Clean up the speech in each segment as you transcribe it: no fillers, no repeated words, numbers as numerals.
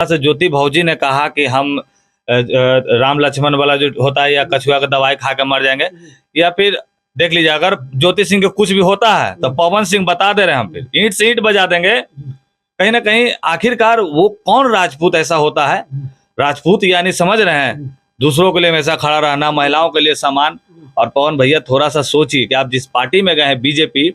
से ज्योति भौजी ने कहा कि हम राम लक्ष्मण वाला जो होता है या कछुआ का दवाई खा के मर जाएंगे, या फिर देख लीजिए अगर ज्योति सिंह के कुछ भी होता है तो पवन सिंह बता दे रहे हैं हम फिर ईंट से ईंट बजा देंगे। कहीं ना कहीं आखिरकार वो कौन राजपूत ऐसा होता है, राजपूत यानी समझ रहे हैं दूसरों के लिए हमेशा खड़ा रहना, महिलाओं के लिए सम्मान। और पवन भैया थोड़ा सा सोचिए कि आप जिस पार्टी में गए हैं बीजेपी,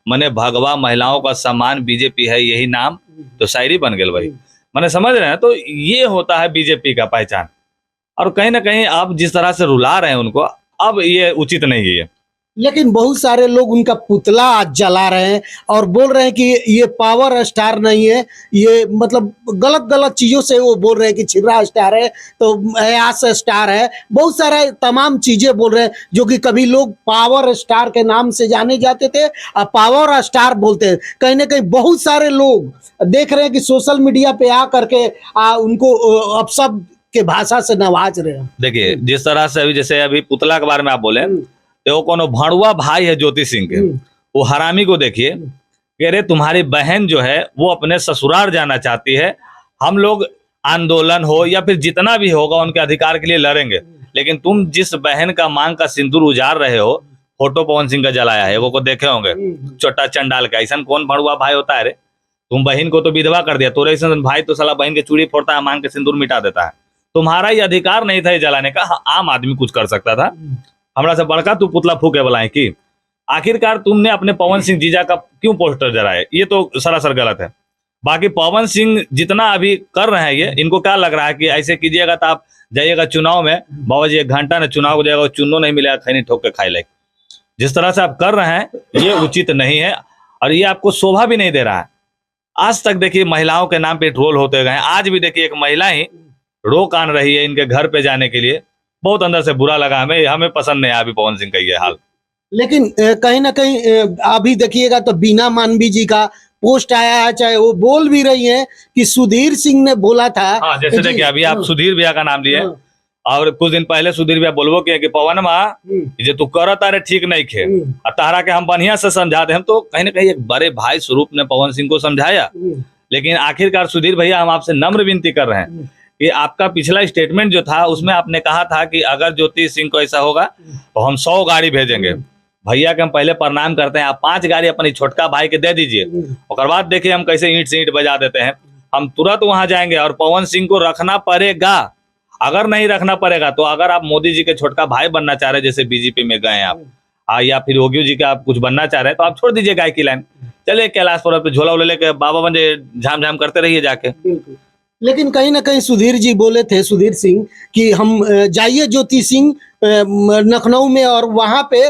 मने भगवा महिलाओं का सम्मान बीजेपी है यही नाम, तो शायरी बन गए भाई, मैंने समझ रहे हैं। तो ये होता है बीजेपी का पहचान। और कहीं ना कहीं आप जिस तरह से रुला रहे हैं उनको, अब ये उचित नहीं है। लेकिन बहुत सारे लोग उनका पुतला आज जला रहे हैं और बोल रहे हैं कि ये पावर स्टार नहीं है, ये मतलब गलत गलत चीजों से वो बोल रहे हैं कि छिर्रा स्टार है तो अयास स्टार है, बहुत सारा तमाम चीजें बोल रहे हैं जो कि कभी लोग पावर स्टार के नाम से जाने जाते थे और पावर स्टार बोलते हैं। कहीं ना कहीं बहुत सारे लोग देख रहे हैं कि सोशल मीडिया पे आ करके उनको अब सब के भाषा से नवाज रहे हैं। देखिए जिस तरह से अभी पुतला के बारे में आप बोले, तो कोनो भाड़ुआ भाई है ज्योति सिंह के, वो हरामी को देखिए कह रहे तुम्हारी बहन जो है वो अपने ससुराल जाना चाहती है, हम लोग आंदोलन हो या फिर जितना भी होगा उनके अधिकार के लिए लड़ेंगे, लेकिन तुम जिस बहन का मांग का सिंदूर उजाड़ रहे हो, फोटो पवन सिंह का जलाया है, वो को देखे होंगे छोटा चंडाल का। ऐसा कौन भाड़ुआ भाई होता है रे, तुम बहन को तो विधवा कर दिया, तो ऐसा भाई तो साला बहन के चूड़ी फोड़ता है, मांग के सिंदूर मिटा देता है। तुम्हारा ये अधिकार नहीं था ये जलाने का। हाँ, आम आदमी कुछ कर सकता था, हमरा से बड़का तू पुतला फूके वाला है कि आखिरकार तुमने अपने पवन सिंह जीजा का क्यों पोस्टर जलाए, ये तो सरासर गलत है। बाकी पवन सिंह जितना अभी कर रहे हैं ये, इनको क्या लग रहा है कि ऐसे कीजिएगा तो आप जाइएगा चुनाव में, बाबा जी 1 घंटा ने चुनाव हो जाएगा, चुनो नहीं मिलेगा, खैनी ठोक के खाई लाइक। जिस तरह से आप कर रहे हैं ये उचित नहीं है और ये आपको शोभा भी नहीं दे रहा है। आज तक देखिए महिलाओं के नाम पे ट्रोल होते गए, आज भी देखिए एक महिला ही रोक आन रही है इनके घर पे जाने के लिए। बहुत अंदर से बुरा लगा, हमें पसंद नहीं अभी पवन सिंह का ये हाल। लेकिन कहीं ना कहीं अभी देखिएगा तो बीना मानवी जी का पोस्ट आया है, चाहे वो बोल भी रही हैं कि सुधीर सिंह ने बोला था। हाँ, जैसे देखिए अभी आप सुधीर भैया का नाम लिए और कुछ दिन पहले सुधीर भैया बोलबो कि पवन माँ जे तू करत तारे ठीक नहीं खे और तहरा के हम बढ़िया से समझा दे। हम तो कहीं ना कहीं एक बड़े भाई स्वरूप ने पवन सिंह को समझाया, लेकिन आखिरकार सुधीर भैया हम आपसे नम्र विनती कर रहे हैं कि आपका पिछला स्टेटमेंट जो था उसमें आपने कहा था कि अगर ज्योति सिंह को ऐसा होगा तो हम 100 गाड़ी भेजेंगे। भैया के हम पहले प्रणाम करते हैं, आप 5 गाड़ी अपनी छोटका भाई के दे दीजिए, और बाद देखिए हम कैसे ईंट से ईंट बजा देते हैं। हम तुरंत वहां जाएंगे और पवन सिंह को रखना पड़ेगा। अगर नहीं रखना पड़ेगा तो अगर आप मोदी जी के छोटका भाई बनना चाह रहे हैं, जैसे बीजेपी में गए आप, या फिर योगी जी का आप कुछ बनना चाह रहे हैं, तो आप छोड़ दीजिए गाय की लाइन, चलिए कैलाश पर्वत पे झोला उला लेके बाबा बन जाइए, झाम झाम करते रहिए जाके। लेकिन कहीं ना कहीं सुधीर जी बोले थे, सुधीर सिंह, कि हम जाइए ज्योति सिंह लखनऊ में और वहां पे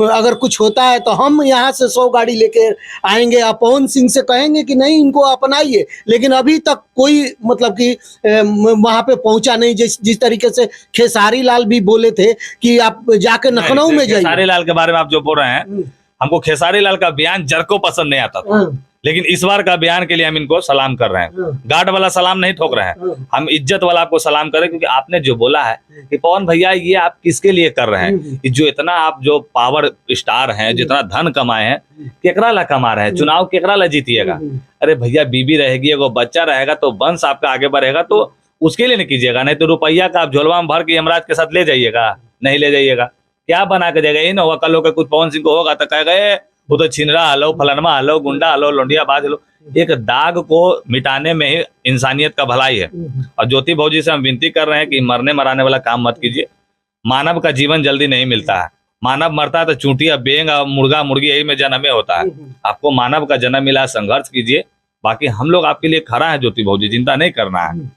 अगर कुछ होता है तो हम यहाँ से 100 गाड़ी लेके आएंगे, आप पवन सिंह से कहेंगे कि नहीं इनको अपनाइए। लेकिन अभी तक कोई मतलब कि वहां पे पहुंचा नहीं। जिस तरीके से खेसारी लाल भी बोले थे कि आप जाके लखनऊ में जाइए। खेसारी लाल के बारे में आप जो बोल रहे हैं, हमको खेसारी लाल का बयान जरको पसंद नहीं आता था, लेकिन इस बार का बयान के लिए हम इनको सलाम कर रहे हैं। गार्ड वाला सलाम नहीं ठोक रहे हैं, हम इज्जत वाला आपको सलाम करें, क्योंकि आपने जो बोला है कि पवन भैया ये आप किसके लिए कर रहे हैं, कि जो इतना आप जो पावर स्टार हैं, जितना धन कमाए हैं, केकरा ला कमा रहे हैं, चुनाव केकरा ला जीतिएगा। अरे भैया बीबी रहेगी, एगो बच्चा रहेगा तो वंश आपका आगे बढ़ेगा, तो उसके लिए नहीं कीजिएगा। नहीं तो रुपया का आप झोलवा में भर के यमराज के साथ ले जाइएगा, नहीं ले जाइएगा, क्या बना के जाएगा। ये ना होगा कल होकर कुछ पवन सिंह को होगा तो कहेगा वो तो छिनरा हलो, फलनमा हलो, गुंडा हलो, लोंडिया बाज हलो। एक दाग को मिटाने में ही इंसानियत का भलाई है। और ज्योति भौजी से हम विनती कर रहे हैं कि मरने मराने वाला काम मत कीजिए। मानव का जीवन जल्दी नहीं मिलता है, मानव मरता है तो चूंटिया, बेंग, मुर्गा मुर्गी यही में जन्म में होता है। आपको मानव का जन्म मिला, संघर्ष कीजिए। बाकी हम लोग आपके लिए खड़ा है ज्योति भौजी, चिंता नहीं करना है।